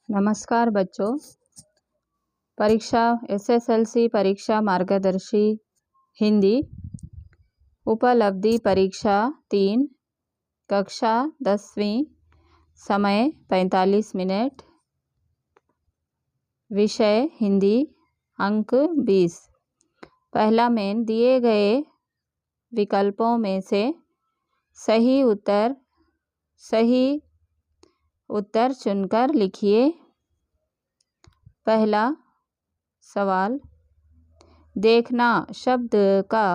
नमस्कार बच्चों। परीक्षा एसएसएलसी परीक्षा मार्गदर्शी हिंदी उपलब्धि परीक्षा 3 कक्षा 10वीं समय 45 मिनट विषय हिंदी अंक 20। पहला मेन दिए गए विकल्पों में से सही उत्तर चुनकर लिखिए। पहला सवाल, देखना शब्द का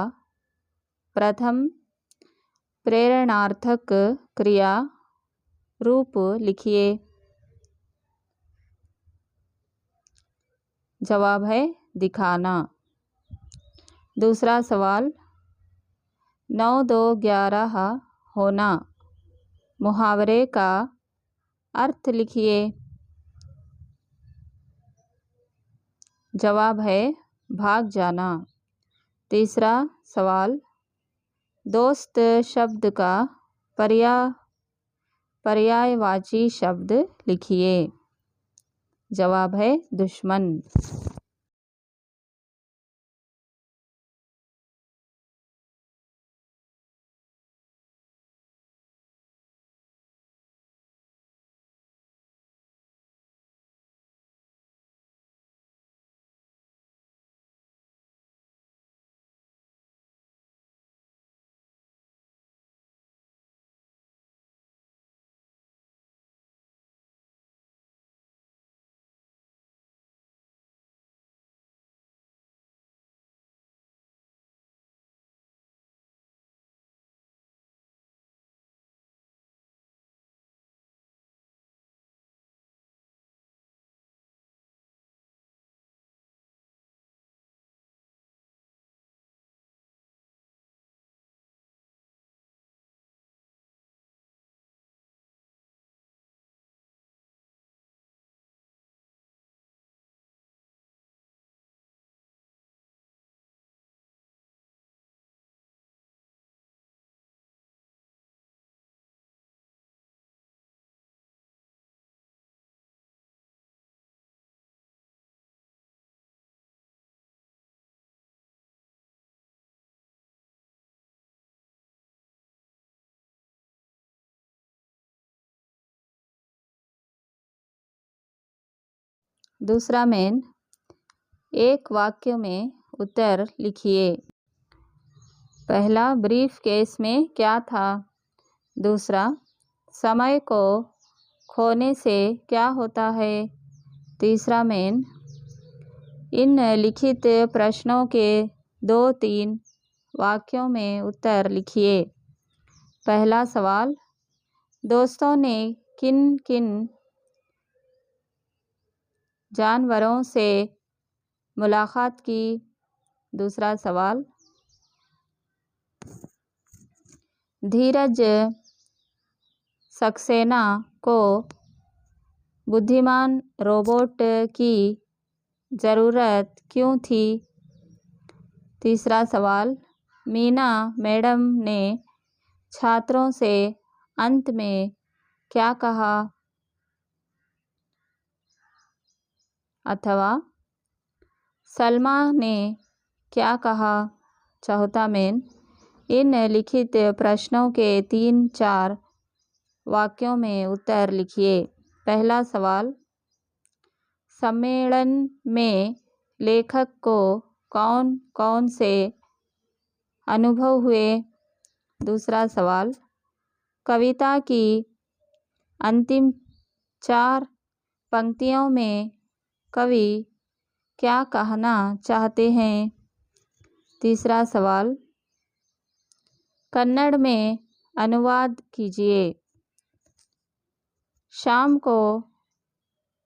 प्रथम प्रेरणार्थक क्रिया रूप लिखिए। जवाब है दिखाना। दूसरा सवाल, 9 2 11 होना मुहावरे का अर्थ लिखिए। जवाब है भाग जाना। तीसरा सवाल, दोस्त शब्द का पर्यायवाची शब्द लिखिए। जवाब है दुश्मन। दूसरा मेन, एक वाक्य में उत्तर लिखिए। पहला, ब्रीफ केस में क्या था। दूसरा, समय को खोने से क्या होता है। तीसरा मेन, इन लिखित प्रश्नों के 2-3 वाक्यों में उत्तर लिखिए। पहला सवाल, दोस्तों ने किन किन जानवरों से मुलाकात की। दूसरा सवाल, धीरज सक्सेना को बुद्धिमान रोबोट की ज़रूरत क्यों थी। तीसरा सवाल, मीना मैडम ने छात्रों से अंत में क्या कहा। अथवा सलमा ने क्या कहा। चौथा मेन, इन लिखित प्रश्नों के 3-4 वाक्यों में उत्तर लिखिए। पहला सवाल, सम्मेलन में लेखक को कौन कौन से अनुभव हुए। दूसरा सवाल, कविता की अंतिम 4 पंक्तियों में कवि क्या कहना चाहते हैं। तीसरा सवाल, कन्नड़ में अनुवाद कीजिए। शाम को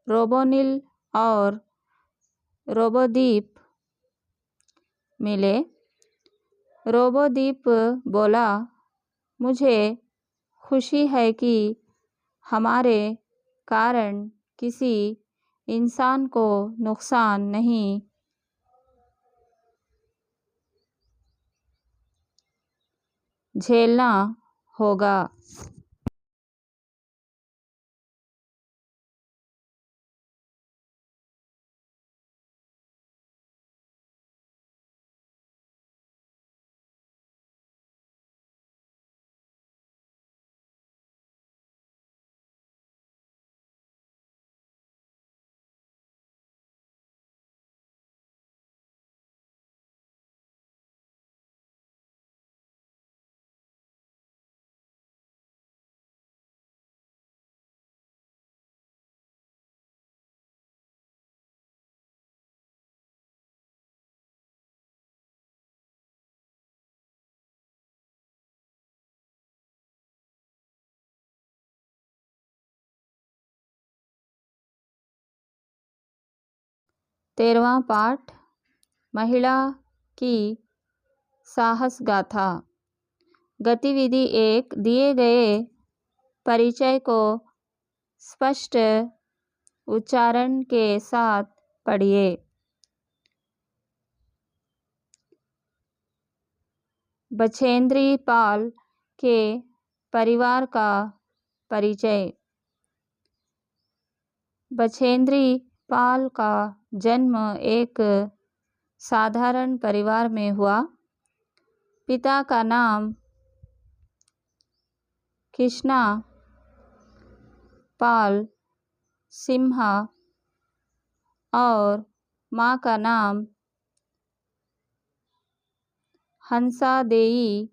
रोबोनिल और रोबोदीप मिले। रोबोदीप बोला, मुझे खुशी है कि हमारे कारण किसी इंसान को नुकसान नहीं झेलना होगा। 13वां पाठ महिला की साहस गाथा। गतिविधि 1 दिए गए परिचय को स्पष्ट उच्चारण के साथ पढ़िए। बछेंद्री पाल के परिवार का परिचय। बछेंद्री पाल का जन्म एक साधारण परिवार में हुआ। पिता का नाम कृष्णा पाल सिम्हा और माँ का नाम हंसादेई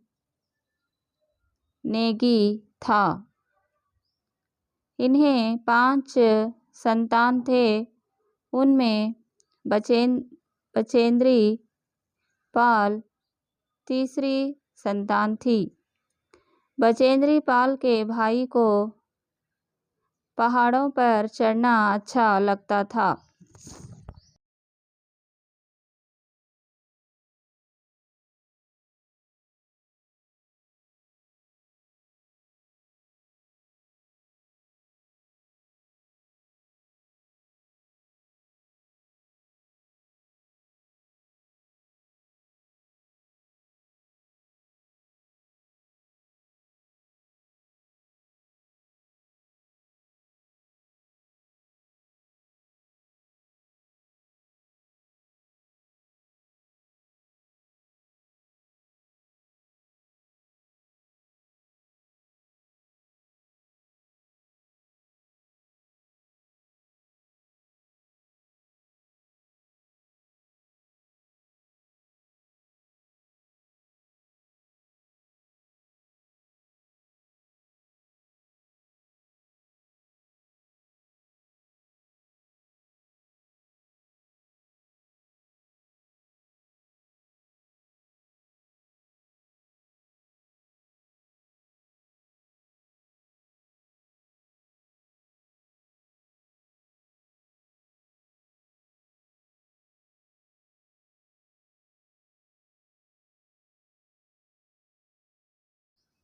नेगी था। इन्हें 5 संतान थे। उनमें बछेंद्री पाल तीसरी संतान थी। बछेंद्री पाल के भाई को पहाड़ों पर चढ़ना अच्छा लगता था।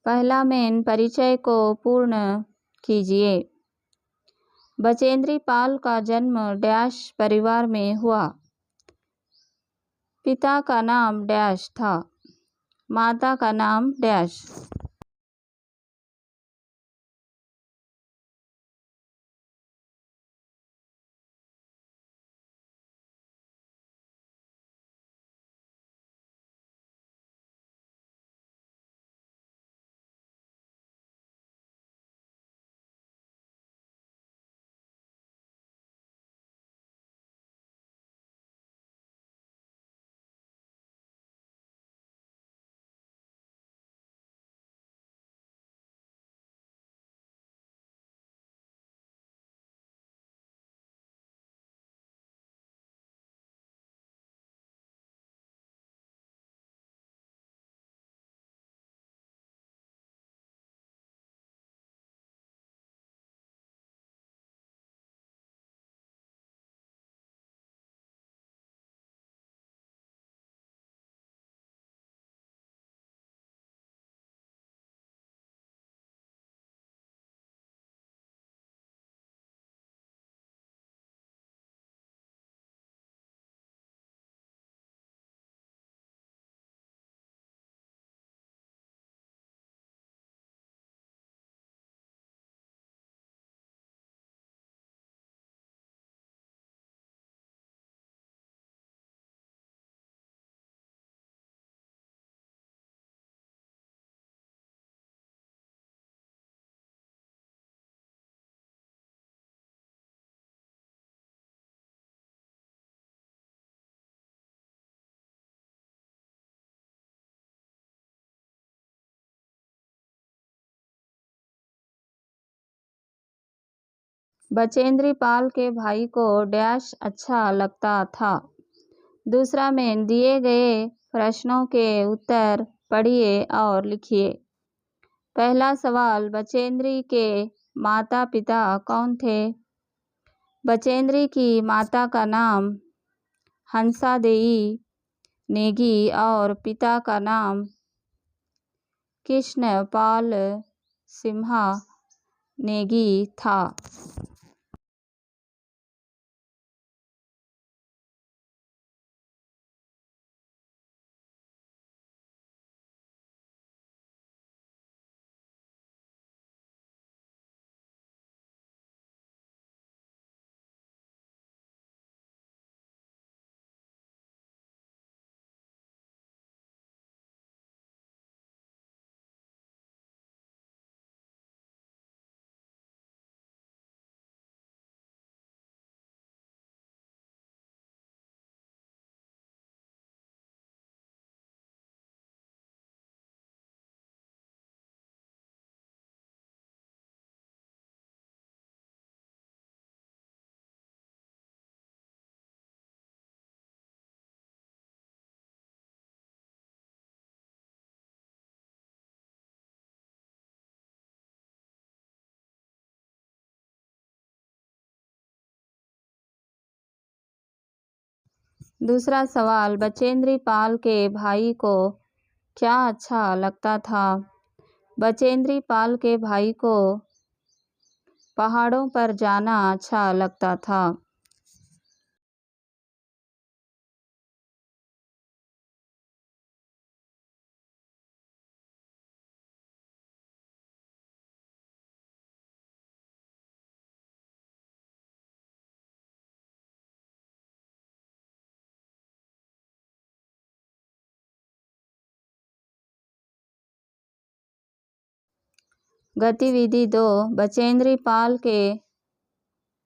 पहला मेन परिचय को पूर्ण कीजिए। बछेंद्री पाल का जन्म डैश परिवार में हुआ। पिता का नाम डैश था। माता का नाम डैश। बछेंद्री पाल के भाई को डैश अच्छा लगता था। दूसरा में दिए गए प्रश्नों के उत्तर पढ़िए और लिखिए। पहला सवाल, बछेंद्री के माता-पिता कौन थे? बछेंद्री की माता का नाम हंसादेई नेगी और पिता का नाम कृष्णपाल सिम्हा नेगी था। दूसरा सवाल, बचेंद्री पाल के भाई को क्या अच्छा लगता था? बचेंद्री पाल के भाई को पहाड़ों पर जाना अच्छा लगता था। गतिविधि 2, बचेंद्री पाल के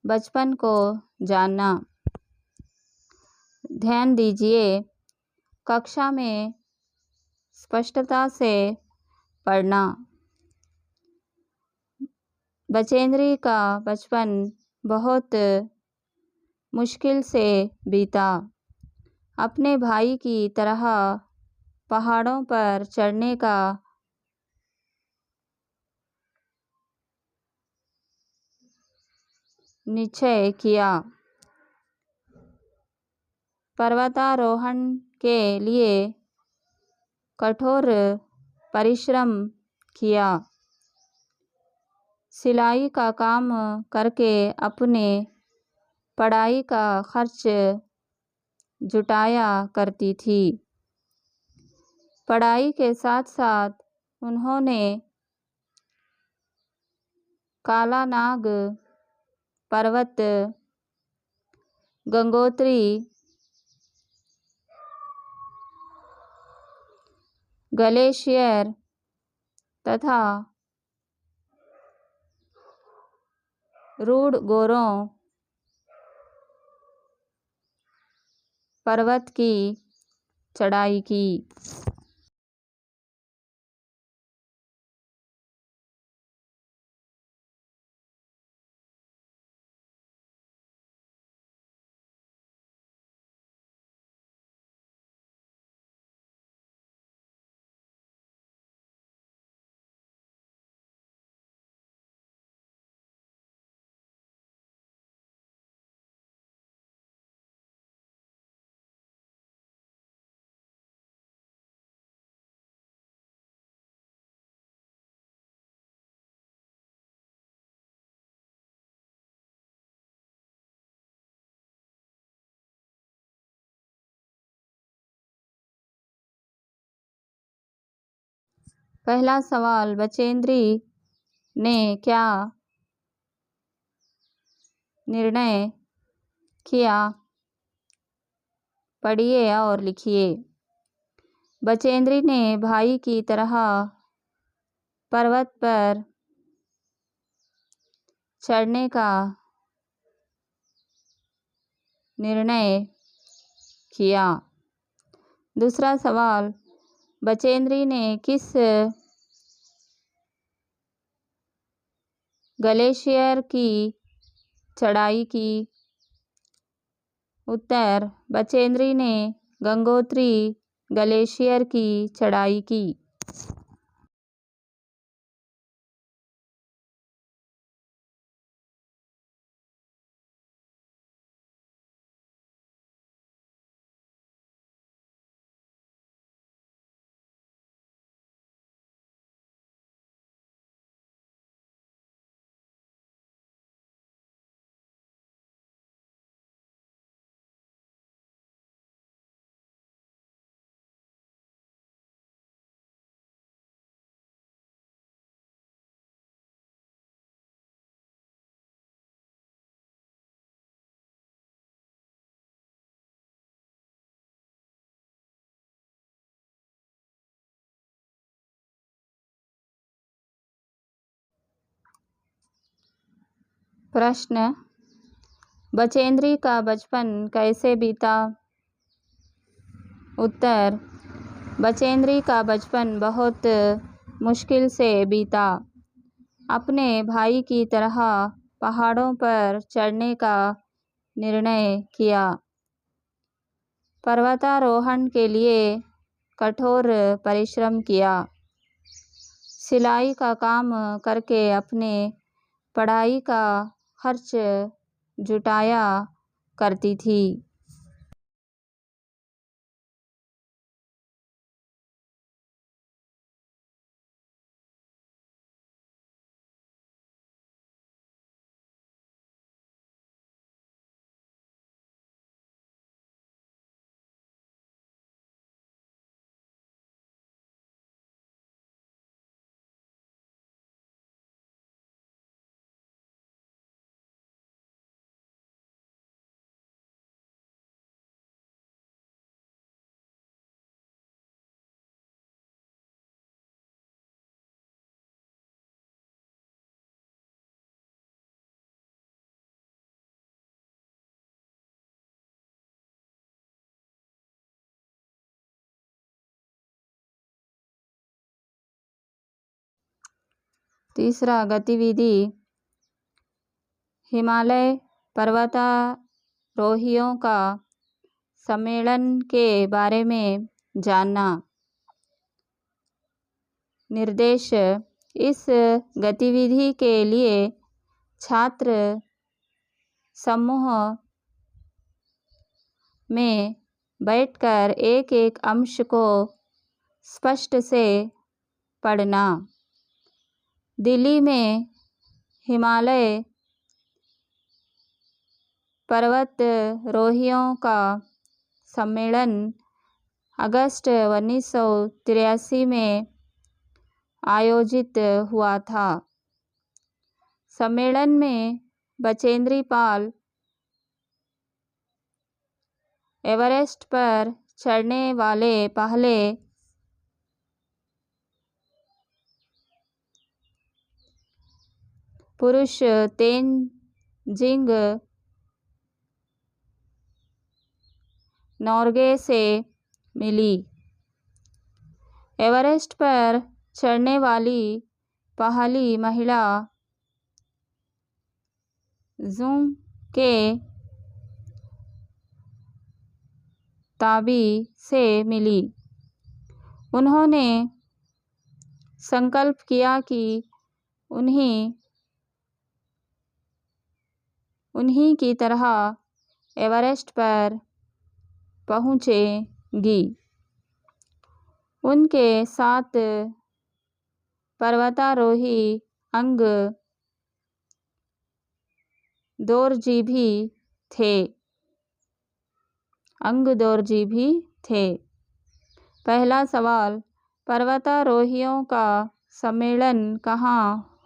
बचपन को जानना। ध्यान दीजिए, कक्षा में स्पष्टता से पढ़ना। बचेंद्री का बचपन बहुत मुश्किल से बीता। अपने भाई की तरह पहाड़ों पर चढ़ने का निश्चय किया। पर्वतारोहण के लिए कठोर परिश्रम किया। सिलाई का काम करके अपने पढ़ाई का खर्च जुटाया करती थी। पढ़ाई के साथ साथ उन्होंने काला नाग पर्वत, गंगोत्री ग्लेशियर तथा रूडगोरों पर्वत की चढ़ाई की। पहला सवाल, बचेंद्री ने क्या निर्णय किया? पढ़िए और लिखिए। बचेंद्री ने भाई की तरह पर्वत पर चढ़ने का निर्णय किया। दूसरा सवाल, बचेंद्री ने किस ग्लेशियर की चढ़ाई की? उत्तर, बचेंद्री ने गंगोत्री ग्लेशियर की चढ़ाई की। प्रश्न: बचेंद्री का बचपन कैसे बीता? उत्तर: बचेंद्री का बचपन बहुत मुश्किल से बीता। अपने भाई की तरह पहाड़ों पर चढ़ने का निर्णय किया। पर्वतारोहण के लिए कठोर परिश्रम किया। सिलाई का काम करके अपने पढ़ाई का खर्च जुटाया करती थी। तीसरा गतिविधि: हिमालय पर्वतारोहियों का सम्मेलन के बारे में जानना। निर्देश: इस गतिविधि के लिए छात्र समूह में बैठकर एक-एक अंश को स्पष्ट से पढ़ना। दिल्ली में हिमालय पर्वतारोहियों का सम्मेलन अगस्त 1983 में आयोजित हुआ था। सम्मेलन में बचेंद्री पाल एवरेस्ट पर चढ़ने वाले पहले पुरुष तेनजिंग नोर्गे से मिली। एवरेस्ट पर चढ़ने वाली पहली महिला जुंगके ताबी से मिली। उन्होंने संकल्प किया कि उन्हीं की तरह एवरेस्ट पर पहुंचेंगी। उनके साथ पर्वतारोही अंग दोरजी भी थे। पहला सवाल: पर्वतारोहियों का सम्मेलन कहाँ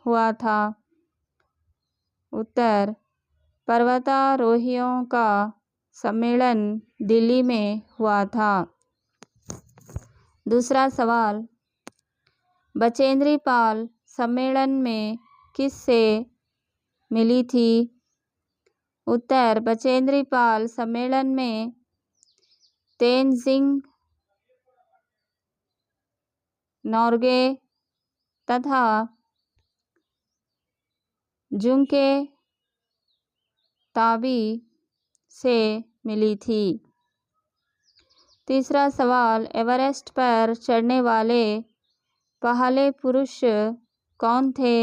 हुआ था? उत्तर: पर्वतारोहियों का सम्मेलन दिल्ली में हुआ था। दूसरा सवाल: बचेंद्री पाल सम्मेलन में किससे मिली थी? उत्तर: बचेंद्री पाल सम्मेलन में तेनजिंग नोर्गे तथा जुंगके ताबी से मिली थी। तीसरा सवाल: एवरेस्ट पर चढ़ने वाले पहले पुरुष कौन थे?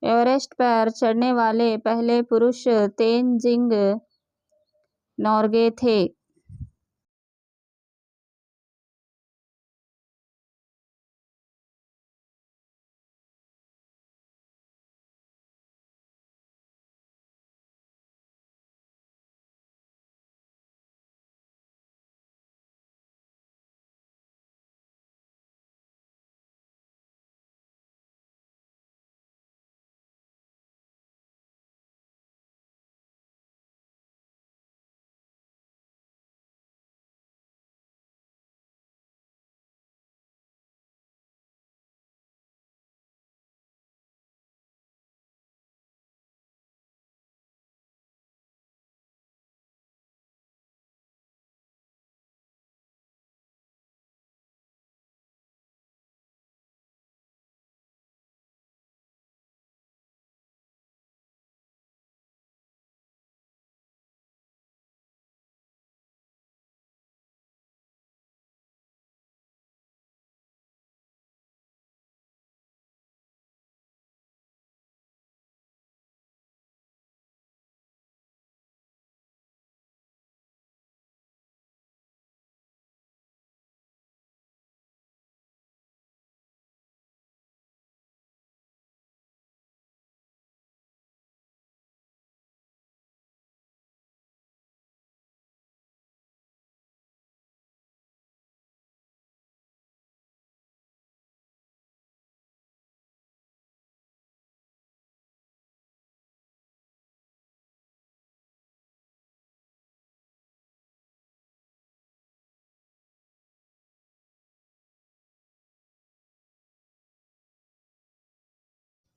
एवरेस्ट पर चढ़ने वाले पहले पुरुष तेनजिंग नोर्गे थे।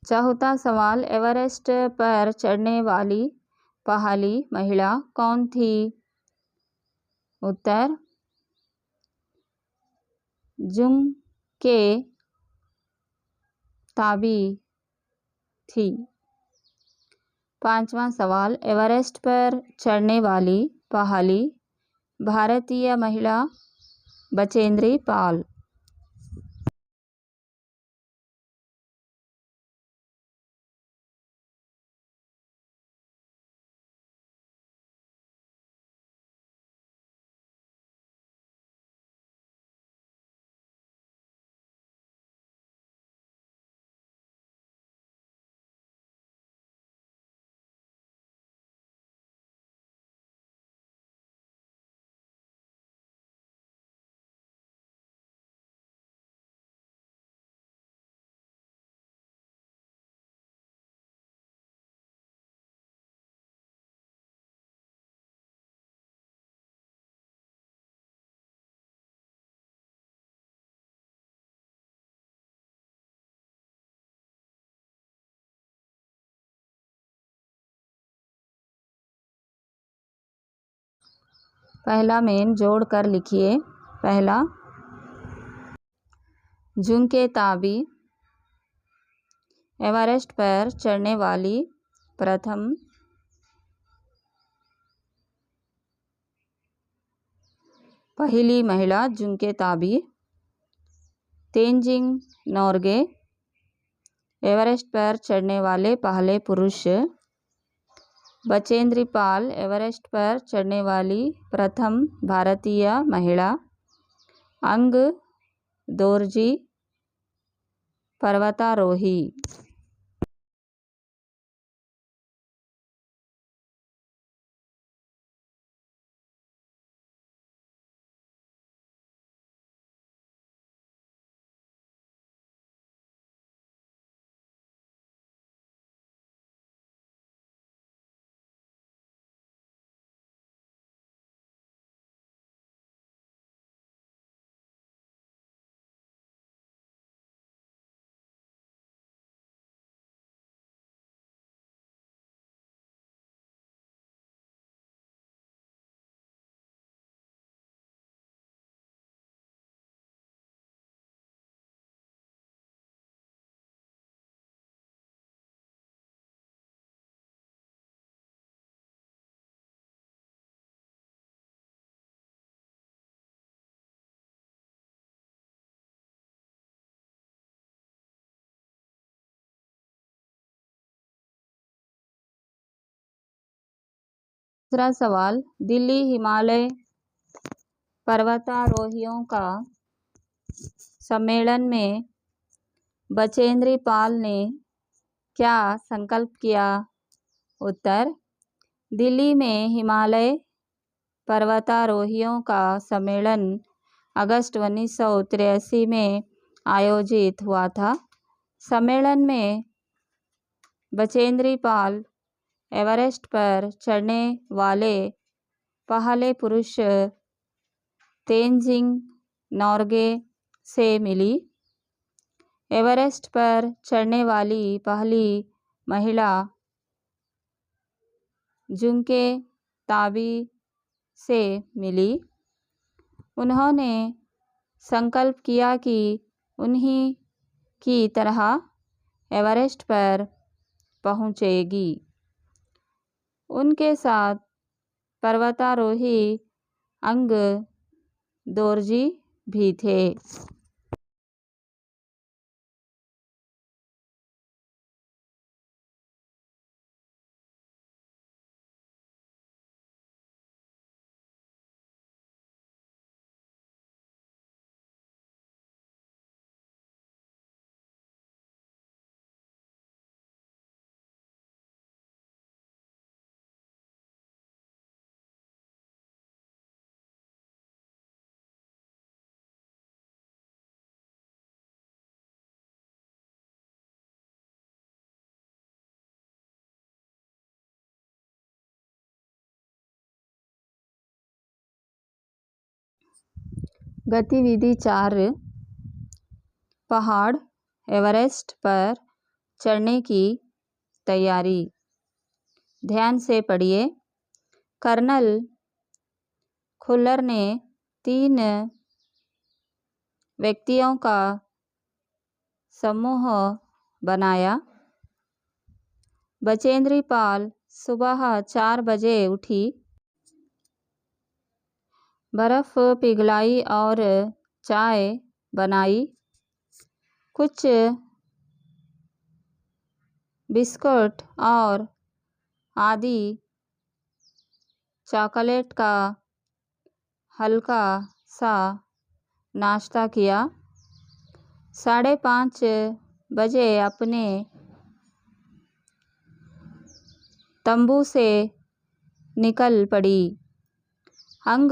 चौथा सवाल, एवरेस्ट पर चढ़ने वाली पहली महिला कौन थी? उत्तर, जुंके ताबी थी। पांचवा सवाल, एवरेस्ट पर चढ़ने वाली पहली भारतीय महिला बचेंद्री पाल। पहला मेन जोड़ कर लिखिए। पहला, जुंके ताबी एवरेस्ट पर चढ़ने वाली प्रथम पहली महिला जुंके ताबी। तेंजिंग नोर्गे एवरेस्ट पर चढ़ने वाले पहले पुरुष। बचेंद्री पाल एवरेस्ट पर चढ़ने वाली प्रथम भारतीय महिला। अंग दोरजी पर्वतारोही। दूसरा सवाल, दिल्ली हिमालय पर्वतारोहियों का सम्मेलन में बचेंद्री पाल ने क्या संकल्प किया? उत्तर, दिल्ली में हिमालय पर्वतारोहियों का सम्मेलन अगस्त 1983 में आयोजित हुआ था। सम्मेलन में बचेंद्री पाल एवरेस्ट पर चढ़ने वाले पहले पुरुष तेंजिंग नोर्गे से मिली। एवरेस्ट पर चढ़ने वाली पहली महिला जुंके ताबी से मिली। उन्होंने संकल्प किया कि उन्हीं की तरह एवरेस्ट पर पहुंचेगी। उनके साथ पर्वतारोही अंग दोरजी भी थे। गतिविधि 4, पहाड़ एवरेस्ट पर चढ़ने की तैयारी। ध्यान से पढ़िए। कर्नल खुल्लर ने 3 व्यक्तियों का समूह बनाया। बचेंद्री पाल सुबह 4 बजे उठी, बर्फ पिघलाई और चाय बनाई। कुछ बिस्कुट और आधी चॉकलेट का हल्का सा नाश्ता किया। 5:30 बजे अपने तंबू से निकल पड़ी। अंग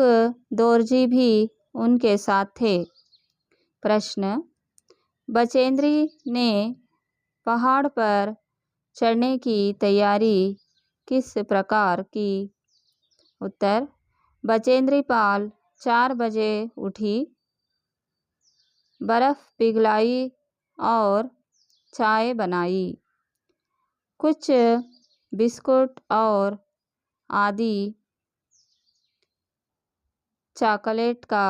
दोरजी भी उनके साथ थे। प्रश्न: बचेंद्री ने पहाड़ पर चढ़ने की तैयारी किस प्रकार की? उत्तर: बचेंद्री पाल 4 बजे उठी, बर्फ पिघलाई और चाय बनाई। कुछ बिस्कुट और आधी चॉकलेट का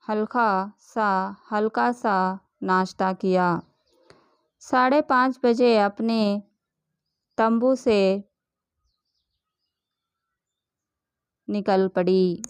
हल्का सा नाश्ता किया। 5:30 बजे अपने तंबू से निकल पड़ी।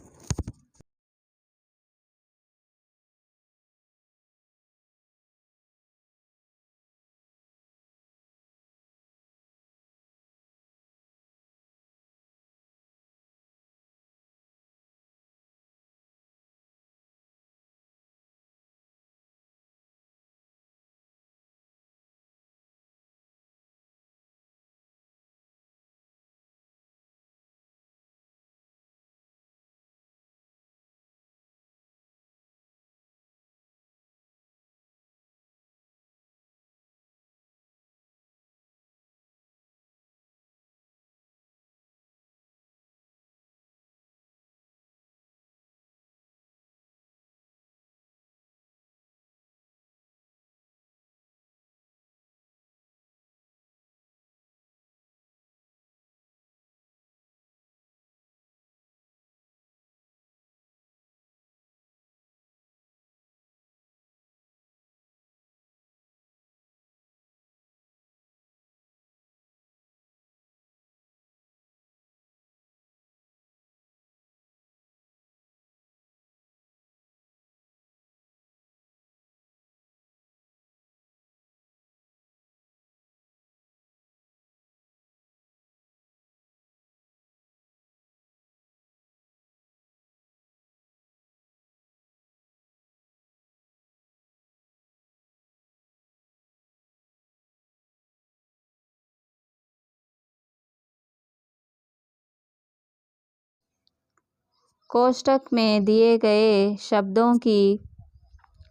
कोष्ठक में दिए गए शब्दों की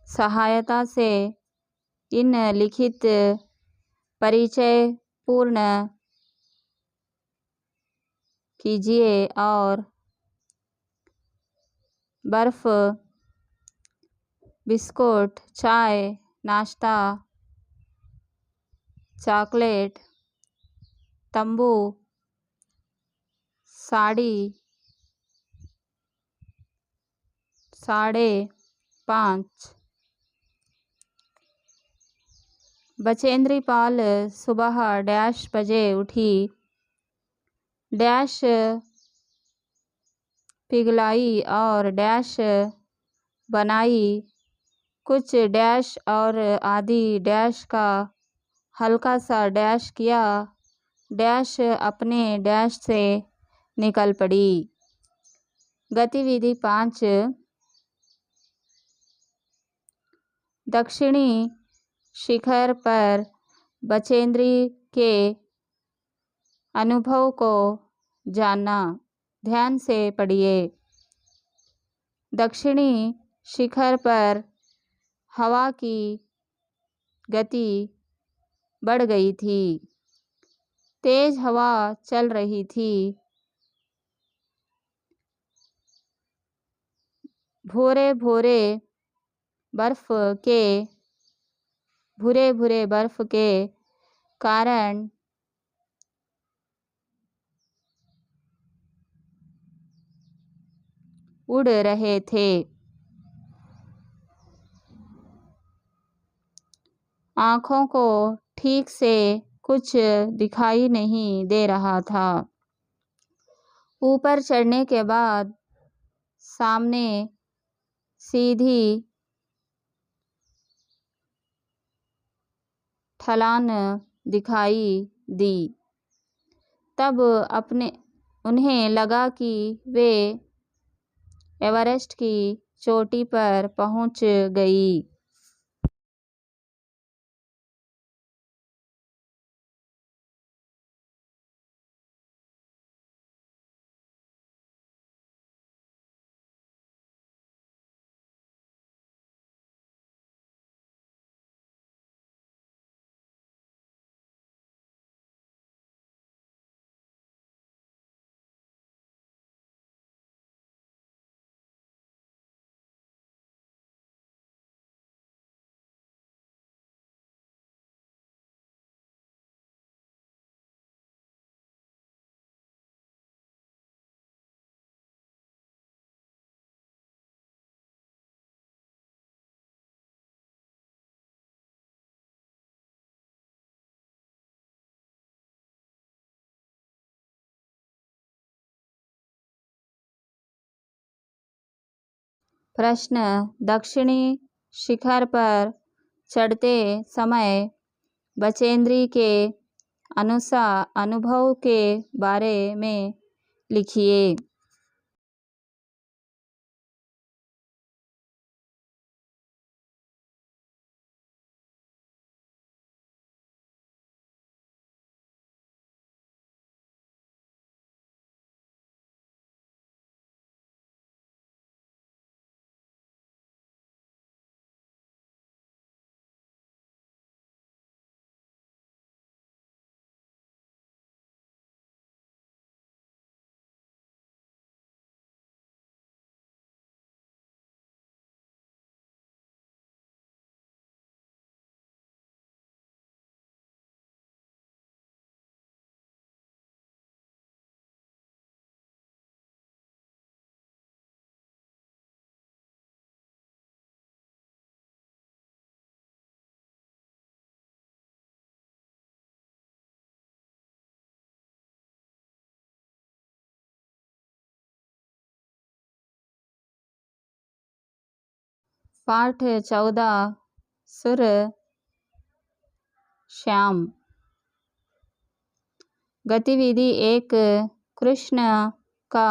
सहायता से इन लिखित परिचय पूर्ण कीजिए और बर्फ, बिस्कुट, चाय, नाश्ता, चॉकलेट, तंबू, साड़ी, 5:30। बचेंद्री पाल सुबह डैश बजे उठी, डैश पिघलाई और डैश बनाई। कुछ डैश और आधी डैश का हल्का सा डैश किया, डैश अपने डैश से निकल पड़ी। गतिविधि 5: दक्षिणी शिखर पर बचेंद्री के अनुभव को जानना। ध्यान से पढ़िए। दक्षिणी शिखर पर हवा की गति बढ़ गई थी। तेज हवा चल रही थी। भूरे भूरे बर्फ के भूरे भूरे बर्फ के कारण उड़ रहे थे। आँखों को ठीक से कुछ दिखाई नहीं दे रहा था। ऊपर चढ़ने के बाद सामने सीधी ढलान दिखाई दी। तब उन्हें लगा कि वे एवरेस्ट की चोटी पर पहुंच गई। प्रश्न: दक्षिणी शिखर पर चढ़ते समय बचेंद्री के अनुभव के बारे में लिखिए। पाठ 14 सुर श्याम। गतिविधि 1 कृष्ण का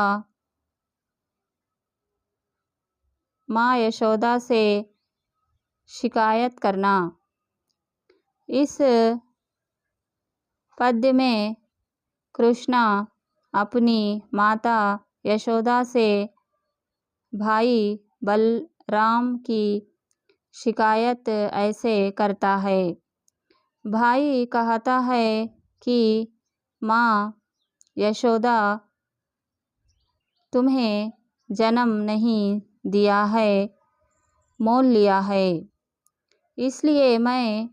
माँ यशोदा से शिकायत करना। इस पद्य में कृष्णा अपनी माता यशोदा से भाई बलराम की शिकायत ऐसे करता है। भाई कहता है कि माँ यशोदा तुम्हें जन्म नहीं दिया है, मोल लिया है, इसलिए मैं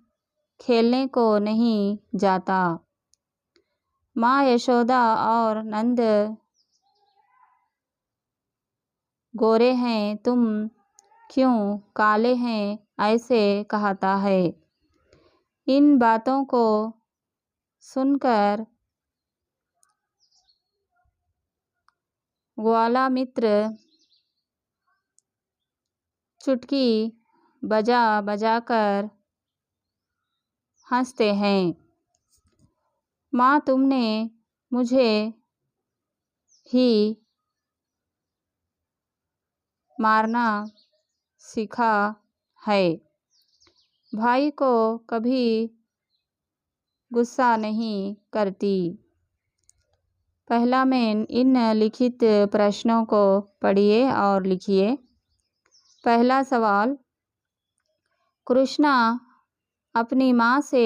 खेलने को नहीं जाता। माँ यशोदा और नंद गोरे हैं, तुम क्यों काले हैं, ऐसे कहता है। इन बातों को सुनकर ग्वाला मित्र चुटकी बजा बजाकर हंसते हैं। माँ तुमने मुझे ही मारना सीखा है। भाई को कभी गुस्सा नहीं करती। पहला में इन लिखित प्रश्नों को पढ़िए और लिखिए। पहला सवाल: कृष्णा अपनी माँ से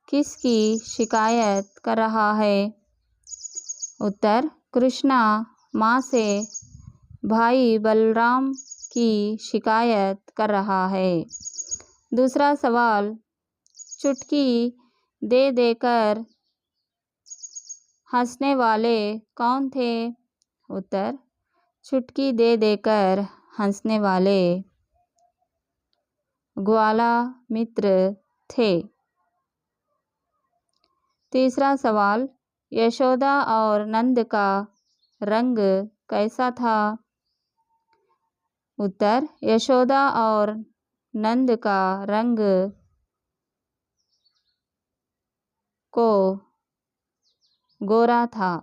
किसकी शिकायत कर रहा है? उत्तर: कृष्णा माँ से भाई बलराम की शिकायत कर रहा है। दूसरा सवाल, चुटकी दे देकर हंसने वाले कौन थे? उत्तर, चुटकी दे देकर हंसने वाले ग्वाला मित्र थे। तीसरा सवाल, यशोदा और नंद का रंग कैसा था? उत्तर, यशोदा और नंद का रंग को गोरा था।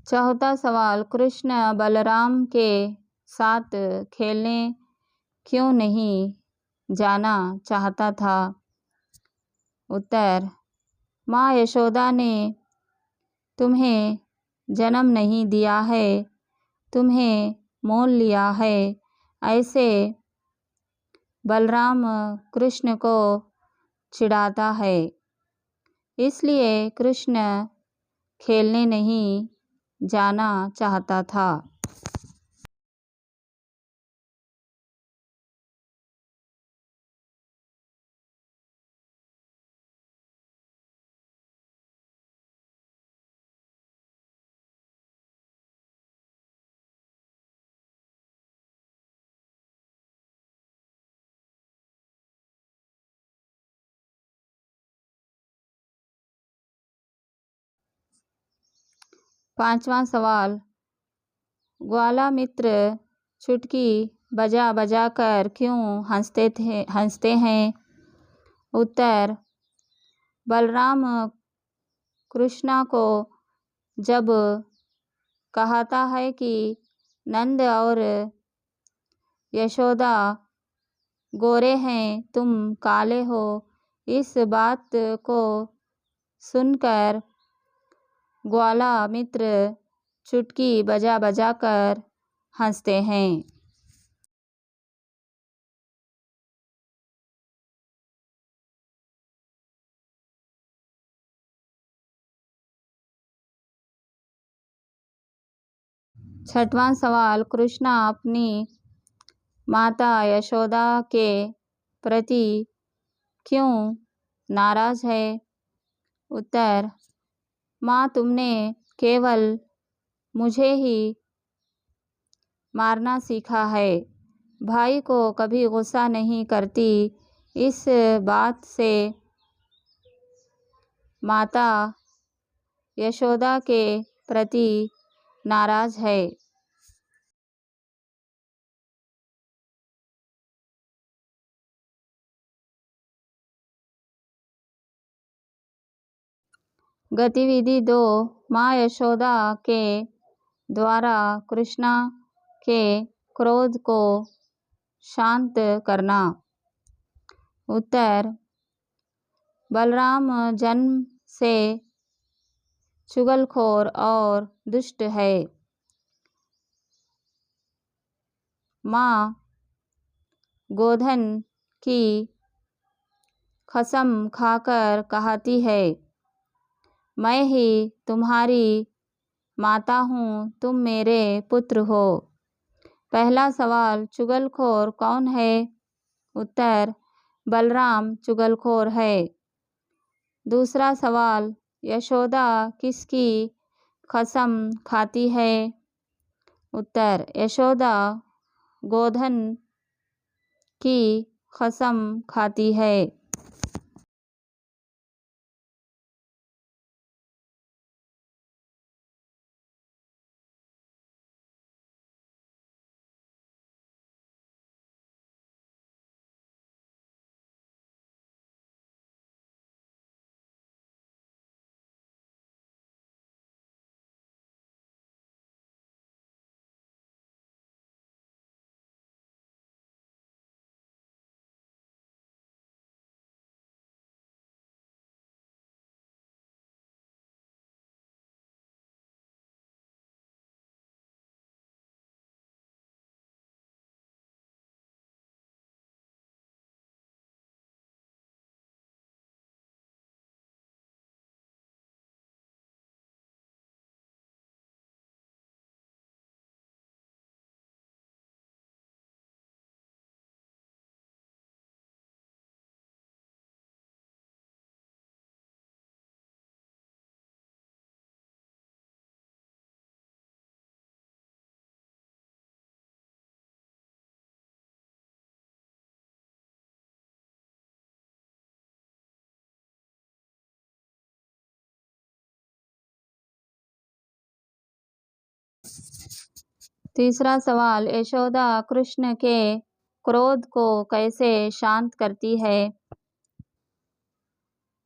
चौथा सवाल, कृष्ण बलराम के साथ खेलने क्यों नहीं जाना चाहता था? उत्तर, माँ यशोदा ने तुम्हें जन्म नहीं दिया है, तुम्हें मोल लिया है। ऐसे बलराम कृष्ण को चिढ़ाता है, इसलिए कृष्ण खेलने नहीं जाना चाहता था। पांचवा सवाल, ग्वाला मित्र चुटकी बजा बजा कर क्यों हंसते हैं? उत्तर, बलराम कृष्णा को जब कहता है कि नंद और यशोदा गोरे हैं, तुम काले हो, इस बात को सुनकर ग्वाला मित्र चुटकी बजा बजा कर हंसते हैं। छठवां सवाल, कृष्णा अपनी माता यशोदा के प्रति क्यों नाराज है? उत्तर, माँ तुमने केवल मुझे ही मारना सीखा है, भाई को कभी गुस्सा नहीं करती। इस बात से माता यशोदा के प्रति नाराज है। गतिविधि 2, माँ यशोदा के द्वारा कृष्णा के क्रोध को शांत करना। उत्तर, बलराम जन्म से चुगलखोर और दुष्ट है। माँ गोधन की कसम खाकर कहती है, मैं ही तुम्हारी माता हूँ, तुम मेरे पुत्र हो। पहला सवाल, चुगलखोर कौन है? उत्तर, बलराम चुगलखोर है। दूसरा सवाल, यशोदा किसकी कसम खाती है? उत्तर, यशोदा गोधन की कसम खाती है। तीसरा सवाल, यशोदा कृष्ण के क्रोध को कैसे शांत करती है?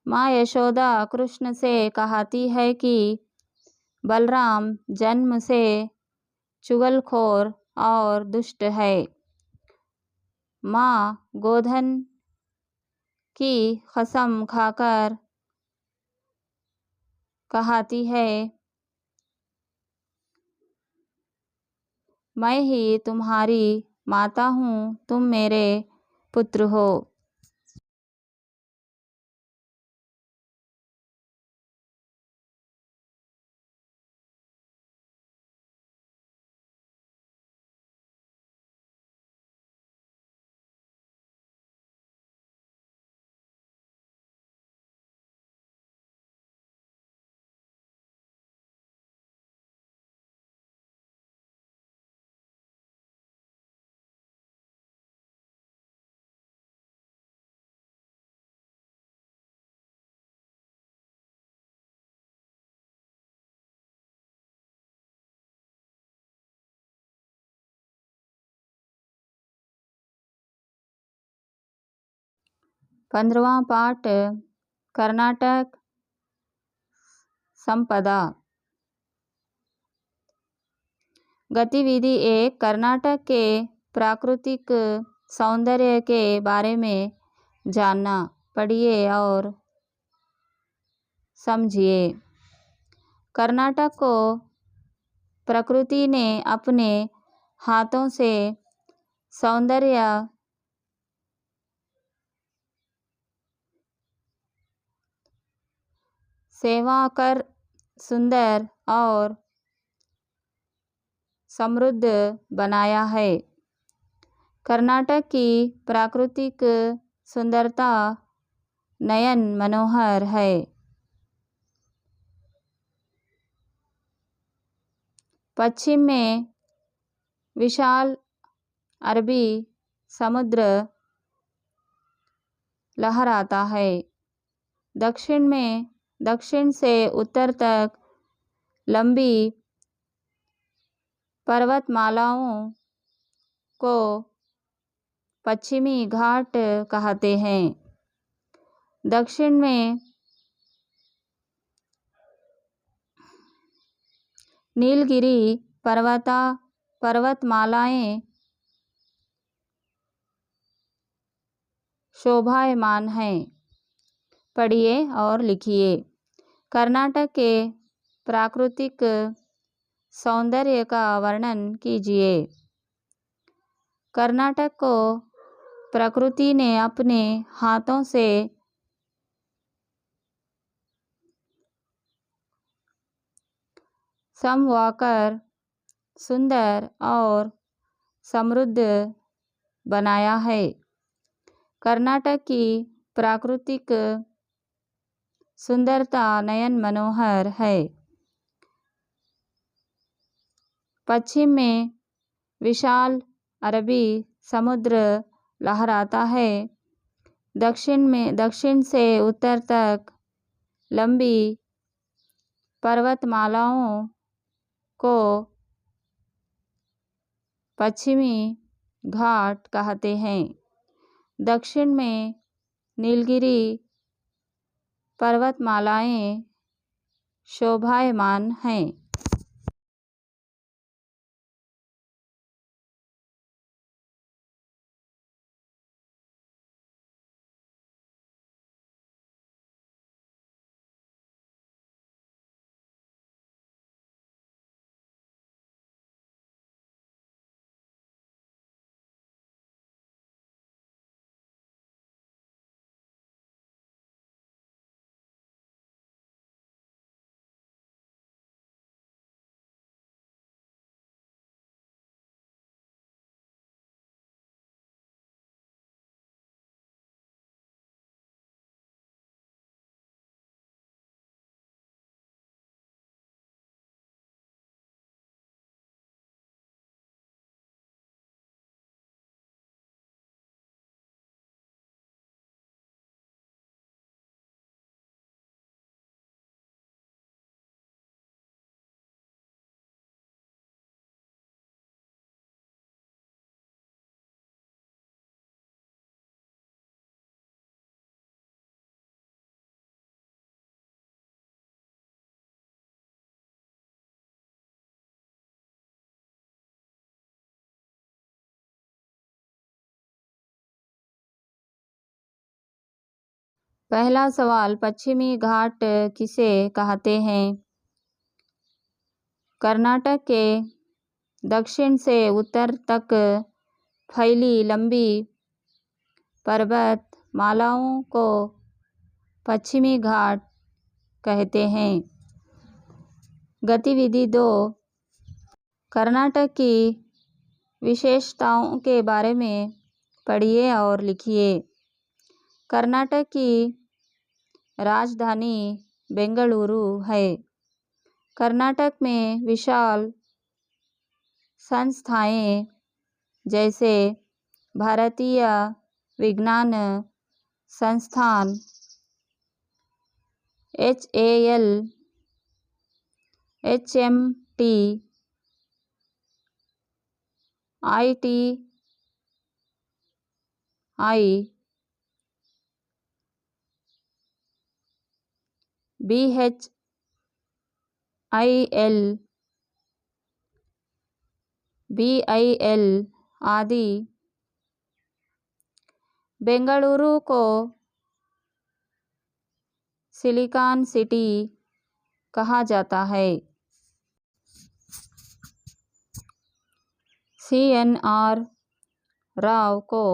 माँ यशोदा कृष्ण से कहती है कि बलराम जन्म से चुगलखोर और दुष्ट है। माँ गोधन की कसम खाकर कहती है, मैं ही तुम्हारी माता हूँ, तुम मेरे पुत्र हो। पंद्रहवां पाठ, कर्नाटक संपदा। गतिविधि 1, कर्नाटक के प्राकृतिक सौंदर्य के बारे में जानना। पढ़िए और समझिए। कर्नाटक को प्रकृति ने अपने हाथों से सौंदर्य सेवा कर सुंदर और समृद्ध बनाया है। कर्नाटक की प्राकृतिक सुंदरता नयन मनोहर है। पश्चिम में विशाल अरबी समुद्र लहराता है। दक्षिण से उत्तर तक लंबी पर्वतमालाओं को पश्चिमी घाट कहते हैं। दक्षिण में नीलगिरी पर्वतमालाएं शोभायमान हैं। पढ़िए और लिखिए। कर्नाटक के प्राकृतिक सौंदर्य का वर्णन कीजिए। कर्नाटक को प्रकृति ने अपने हाथों से समवाकर सुंदर और समृद्ध बनाया है। कर्नाटक की प्राकृतिक सुंदरता नयन मनोहर है। पश्चिम में विशाल अरबी समुद्र लहराता है। दक्षिण से उत्तर तक लंबी पर्वतमालाओं को पश्चिमी घाट कहते हैं। दक्षिण में नीलगिरी पर्वतमालाएं शोभायमान हैं। पहला सवाल, पश्चिमी घाट किसे कहते हैं? कर्नाटक के दक्षिण से उत्तर तक फैली लंबी पर्वतमालाओं को पश्चिमी घाट कहते हैं। गतिविधि 2, कर्नाटक की विशेषताओं के बारे में पढ़िए और लिखिए। कर्नाटक की राजधानी बेंगलुरु है। कर्नाटक में विशाल संस्थाएं जैसे भारतीय विज्ञान संस्थान HAL, HMT, ITI, BHIL, BIL आदि। बेंगलुरु को सिलिकॉन सिटी कहा जाता है। CNR राव को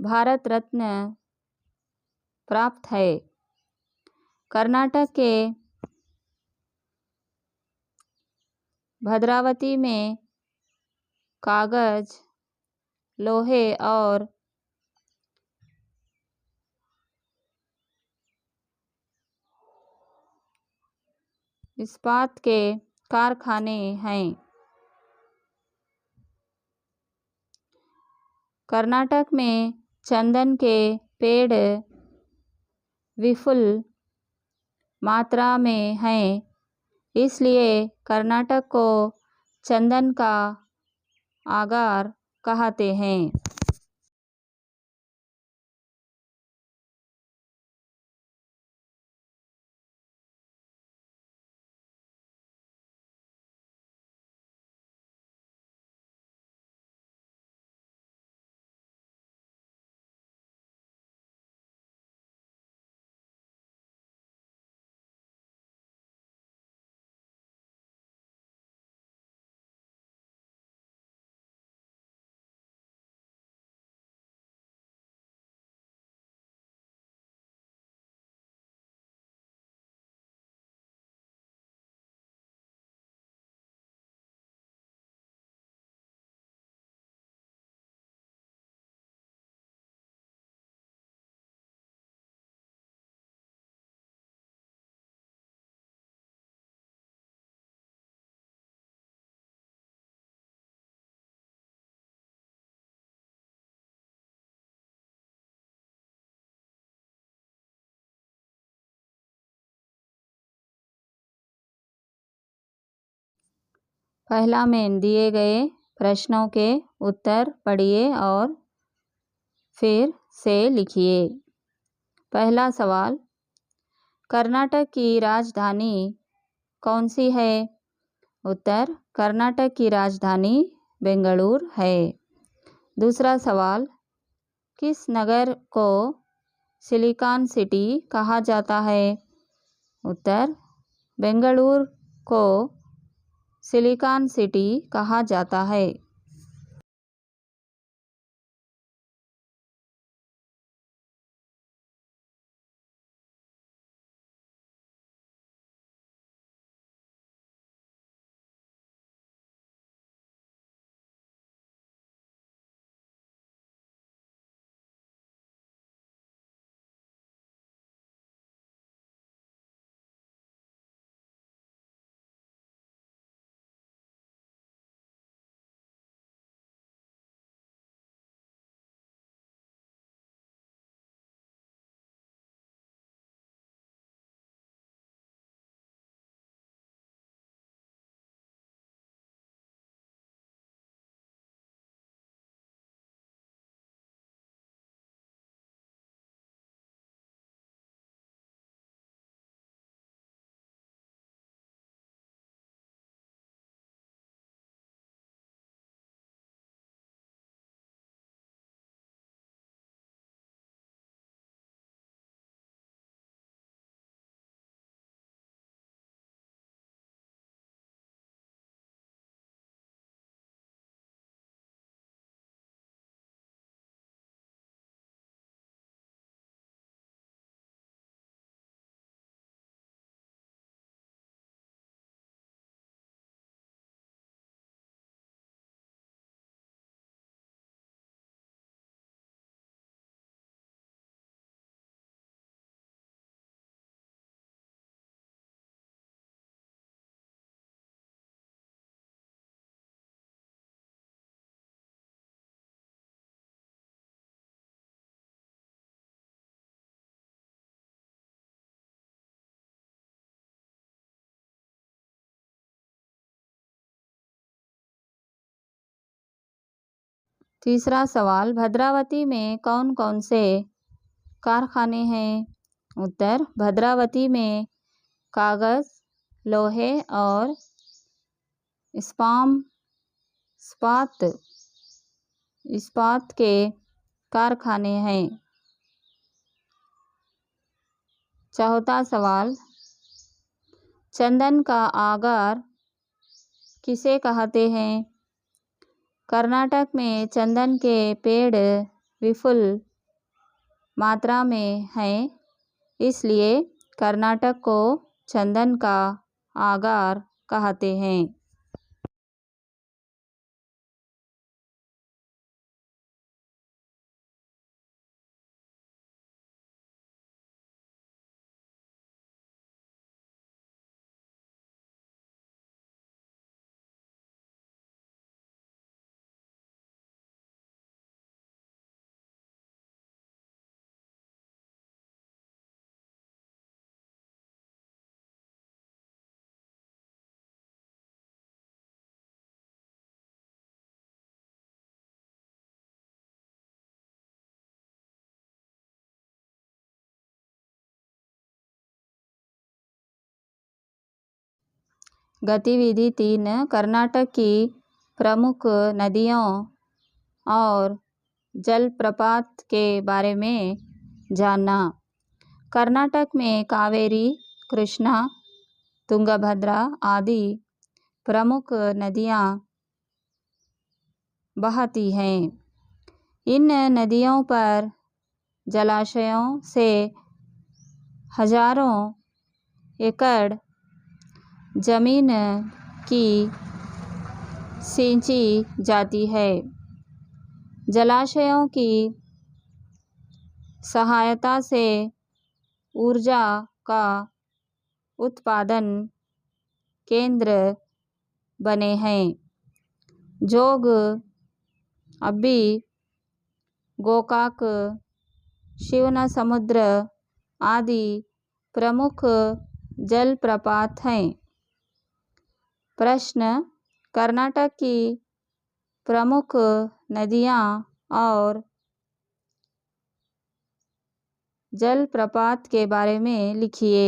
भारत रत्न प्राप्त है। कर्नाटक के भद्रावती में कागज, लोहे और इस्पात के कारखाने हैं। कर्नाटक में चंदन के पेड़ विपुल मात्रा में हैं, इसलिए कर्नाटक को चंदन का आगार कहते हैं। पहला में दिए गए प्रश्नों के उत्तर पढ़िए और फिर से लिखिए। पहला सवाल, कर्नाटक की राजधानी कौन सी है? उत्तर, कर्नाटक की राजधानी बेंगलुरु है। दूसरा सवाल, किस नगर को सिलिकॉन सिटी कहा जाता है? उत्तर, बेंगलुरु को सिलिकॉन सिटी कहा जाता है। तीसरा सवाल, भद्रावती में कौन कौन से कारखाने हैं? उत्तर, भद्रावती में कागज़, लोहे और इस्पात के कारखाने हैं। चौथा सवाल, चंदन का आगार किसे कहते हैं? कर्नाटक में चंदन के पेड़ विपुल मात्रा में हैं, इसलिए कर्नाटक को चंदन का आगार कहते हैं। गतिविधि 3, कर्नाटक की प्रमुख नदियों और जलप्रपात के बारे में जानना। कर्नाटक में कावेरी, कृष्णा, तुंगभद्रा आदि प्रमुख नदियाँ बहती हैं। इन नदियों पर जलाशयों से हजारों एकड़ जमीन की सिंची जाती है। जलाशयों की सहायता से ऊर्जा का उत्पादन केंद्र बने हैं। जोग, अब्बी, गोकाक, शिवनसमुद्र आदि प्रमुख जलप्रपात हैं। प्रश्न, कर्नाटक की प्रमुख नदियाँ और जलप्रपात के बारे में लिखिए।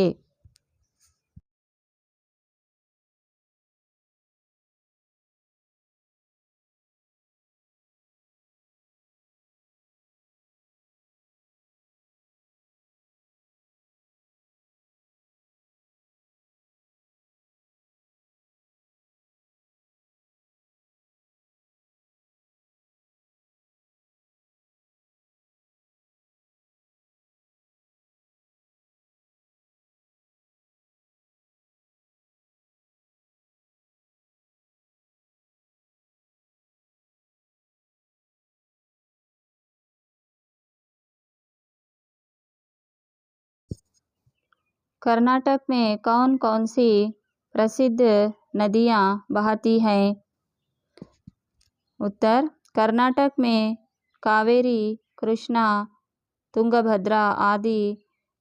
कर्नाटक में कौन कौन सी प्रसिद्ध नदियाँ बहती हैं? उत्तर: कर्नाटक में कावेरी, कृष्णा, तुंगभद्रा आदि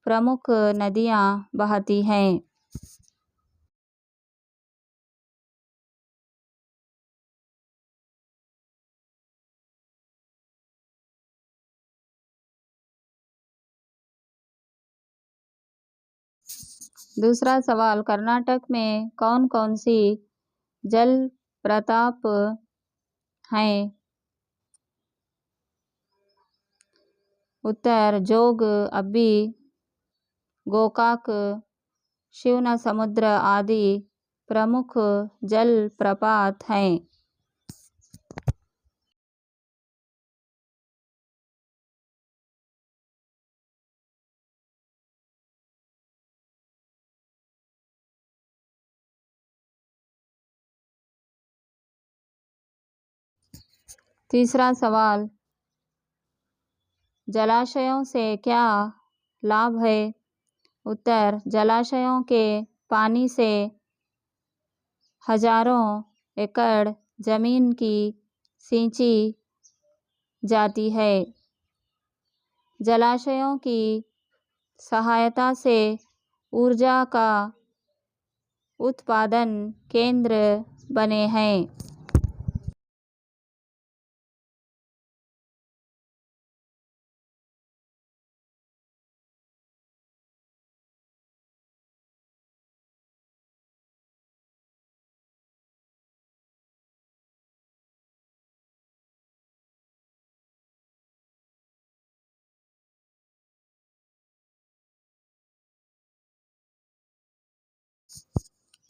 प्रमुख नदियाँ बहती हैं। दूसरा सवाल, कर्नाटक में कौन कौन सी जल प्रताप हैं? उत्तर: जोग, अब्बी, गोकाक, शिवनसमुद्र आदि प्रमुख जल प्रपात हैं। तीसरा सवाल, जलाशयों से क्या लाभ है? उत्तर: जलाशयों के पानी से हजारों एकड़ जमीन की सिंची जाती है। जलाशयों की सहायता से ऊर्जा का उत्पादन केंद्र बने हैं।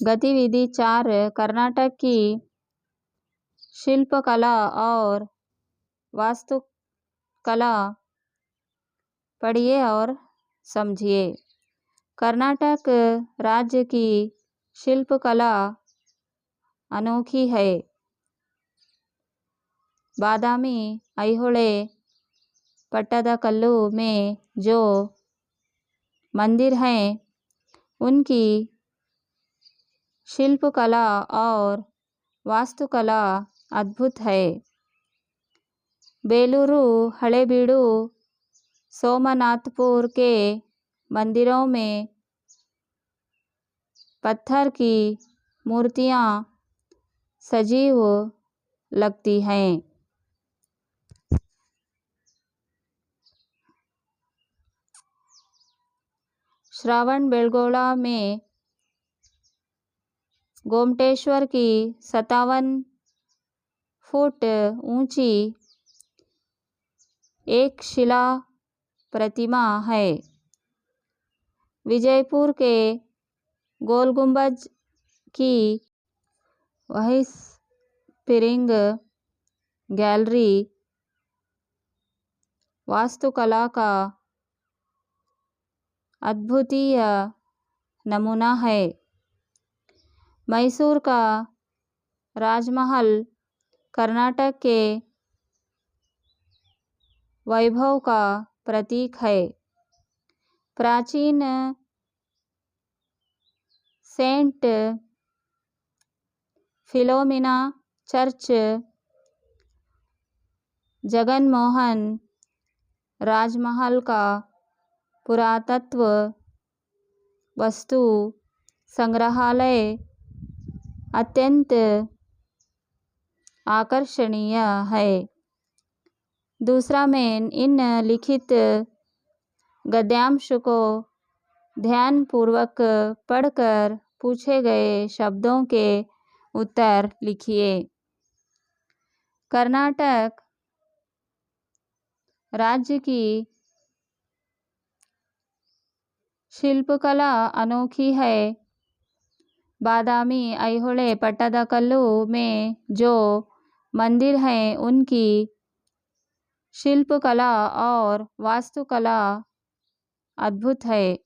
गतिविधि 4, कर्नाटक की शिल्पकला और वास्तुकला पढ़िए और समझिए। कर्नाटक राज्य की शिल्पकला अनोखी है। बादामी, ऐहोळे, पट्टदकल्लु में जो मंदिर हैं उनकी शिल्पकला और वास्तुकला अद्भुत है। बेलूरू, हळेबीडु, सोमनाथपुर के मंदिरों में पत्थर की मूर्तियाँ सजीव लगती हैं। श्रवणबेळगोळा में गोमटेश्वर की 57 फुट ऊंची एक शिला प्रतिमा है। विजयपुर के गोल गुंबज की व्हिस्परिंग गैलरी वास्तुकला का अद्वितीय नमूना है। मैसूर का राजमहल कर्नाटक के वैभव का प्रतीक है। प्राचीन सेंट फिलोमिना चर्च जगनमोहन राजमहल का पुरातत्व वस्तु संग्रहालय अत्यंत आकर्षणीय है। दूसरा में इन लिखित गद्यांश को ध्यानपूर्वक पढ़कर पूछे गए शब्दों के उत्तर लिखिए। कर्नाटक राज्य की शिल्पकला अनोखी है। बादामी ऐहोळे पट्टादकल्लू में जो मंदिर हैं उनकी शिल्पकला और वास्तुकला अद्भुत है।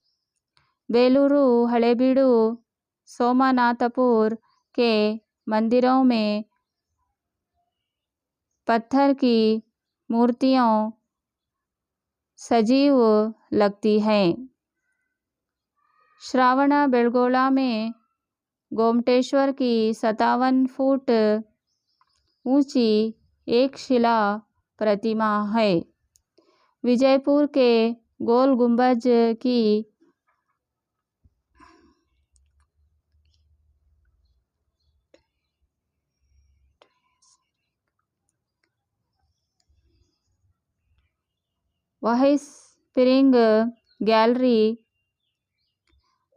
बेलूरू हळेबीडु सोमनाथपुर के मंदिरों में पत्थर की मूर्तियों सजीव लगती हैं। श्रावणबेळगोळा में गोमटेश्वर की 57 फुट ऊंची एक शिला प्रतिमा है। विजयपुर के गोल गुंबज की वही स्प्रिंग गैलरी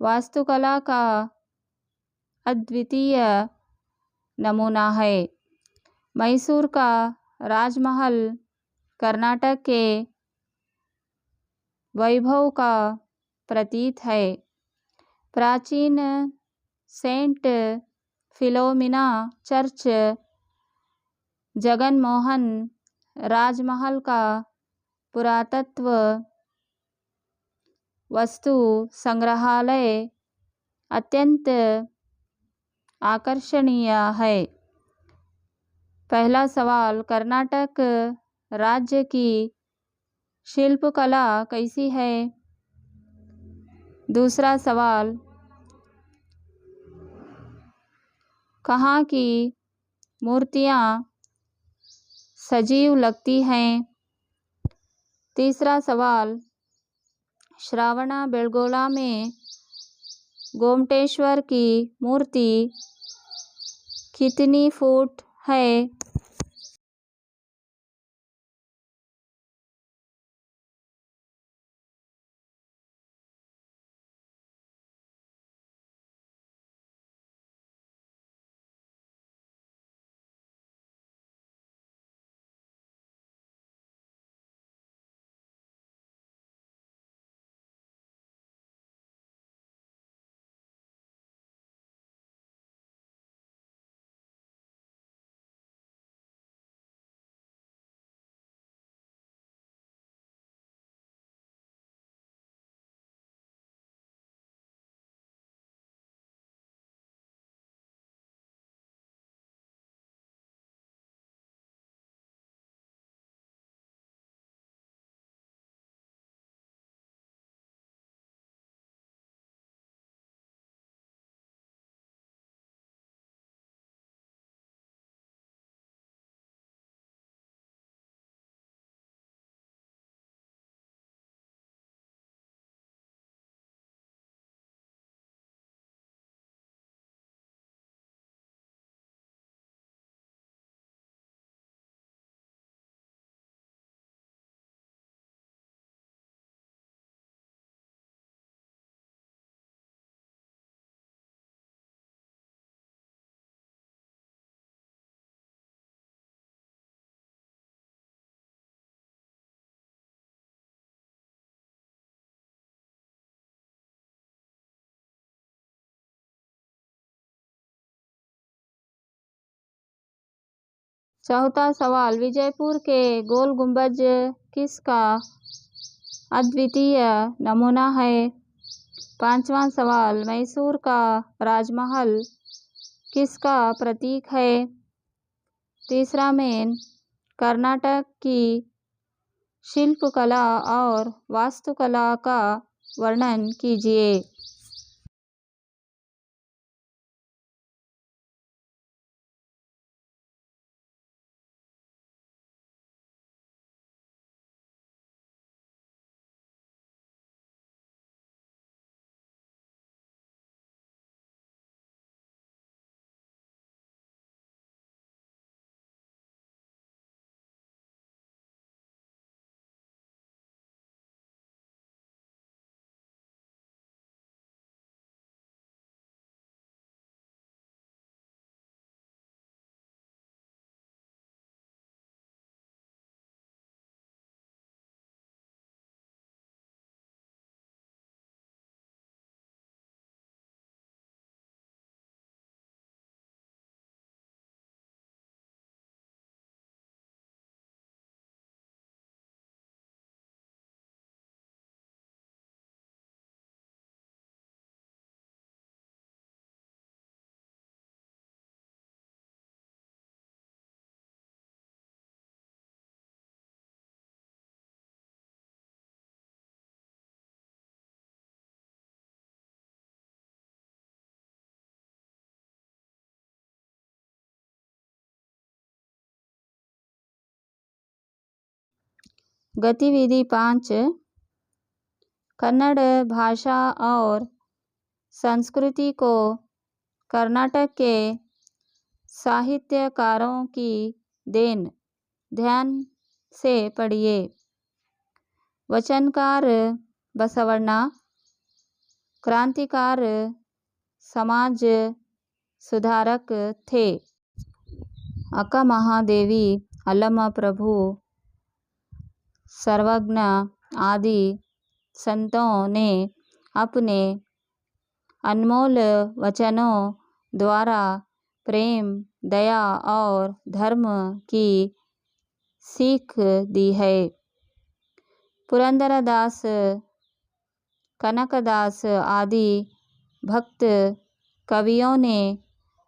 वास्तुकला का अद्वितीय नमूना है। मैसूर का राजमहल कर्नाटक के वैभव का प्रतीक है। प्राचीन सेंट फिलोमिना चर्च जगनमोहन राजमहल का पुरातत्व वस्तु संग्रहालय अत्यंत आकर्षणीय है। पहला सवाल, कर्नाटक राज्य की शिल्पकला कैसी है? दूसरा सवाल, कहाँ की मूर्तियाँ सजीव लगती हैं? तीसरा सवाल, श्रावणबेळगोळा में गोमटेश्वर की मूर्ति कितनी फुट है? चौथा सवाल, विजयपुर के गोल गुंबज किसका अद्वितीय नमूना है? पांचवा सवाल, मैसूर का राजमहल किसका प्रतीक है? तीसरा में कर्नाटक की शिल्पकला और वास्तुकला का वर्णन कीजिए। गतिविधि 5 कन्नड़ भाषा और संस्कृति को कर्नाटक के साहित्यकारों की देन। ध्यान से पढ़िए। वचनकार बसवण्णा, क्रांतिकार समाज सुधारक थे। अक्का महादेवी, अल्लमा प्रभु, सर्वज्ञ आदि संतों ने अपने अनमोल वचनों द्वारा प्रेम, दया और धर्म की सीख दी है। पुरंदरदास, कनकदास आदि भक्त कवियों ने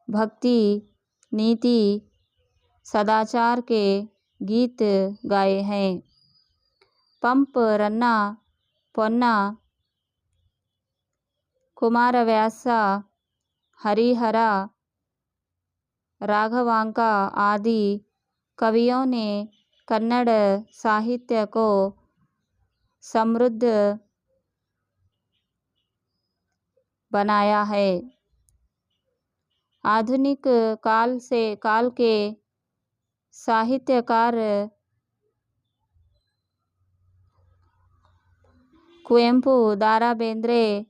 भक्ति, नीति, सदाचार के गीत गाए हैं। पंप रन्ना, पोन्ना, कुमारव्यासा, हरिहरा, राघवांका आदि कवियों ने कन्नड़ साहित्य को समृद्ध बनाया है। आधुनिक काल के साहित्यकार कुवेंपु, दारा बेंद्रे,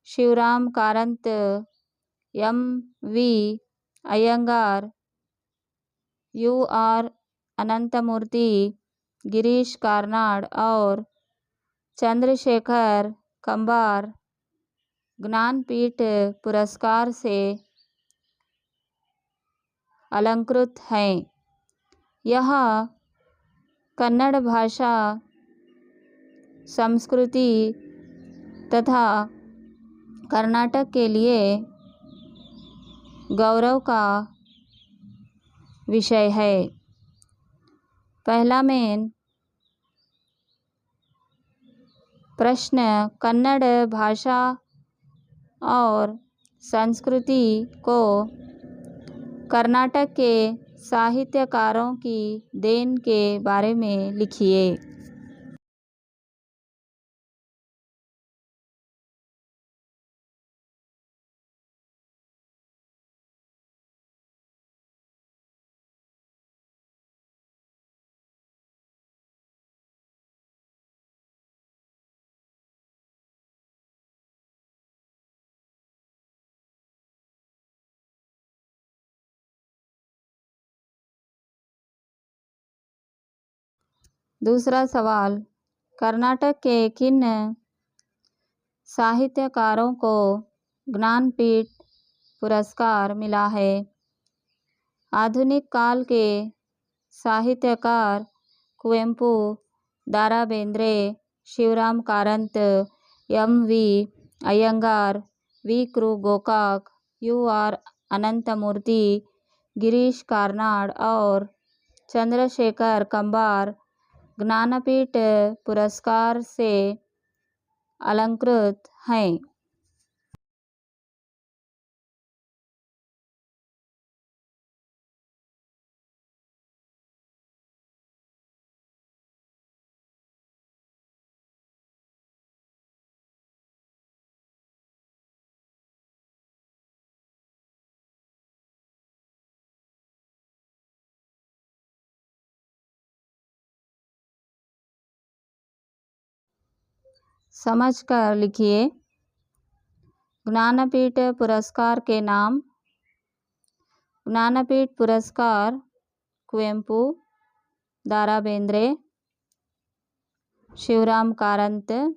शिवराम कारंत, एम.वी. अयंगार, यू.आर. अनंतमूर्ति, गिरीश कार्नाड और चंद्रशेखर कंबार ज्ञानपीठ पुरस्कार से अलंकृत हैं। यह कन्नड़ भाषा, संस्कृति तथा कर्नाटक के लिए गौरव का विषय है। पहला मेन प्रश्न, कन्नड़ भाषा और संस्कृति को कर्नाटक के साहित्यकारों की देन के बारे में लिखिए। दूसरा सवाल, कर्नाटक के किन साहित्यकारों को ज्ञानपीठ पुरस्कार मिला है? आधुनिक काल के साहित्यकार कुवेंपु, दारा बेंद्रे, शिवराम कारंत, एम.वी. अयंगार, वी. कृ. गोकाक, यू.आर. अनंतमूर्ति, गिरीश कार्नाड और चंद्रशेखर कंबार ज्ञानपीठ पुरस्कार से अलंकृत हैं। समझकर लिखिए। ज्ञानपीठ पुरस्कार के नाम। ज्ञानपीठ पुरस्कार Kuvempu, Dara Bendre, Shivram Karanth,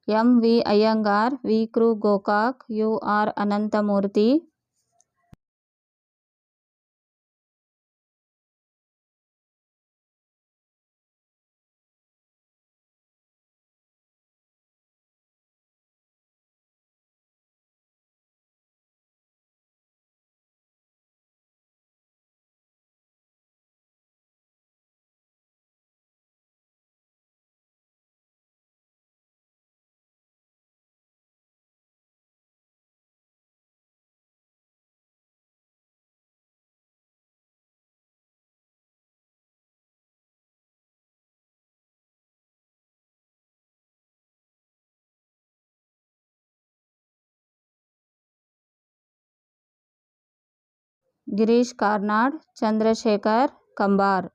M.V. Iyengar, V. Krug Gokak, U.R. Anantamurthy. Girish Karnad, Chandrashekhar Kambar.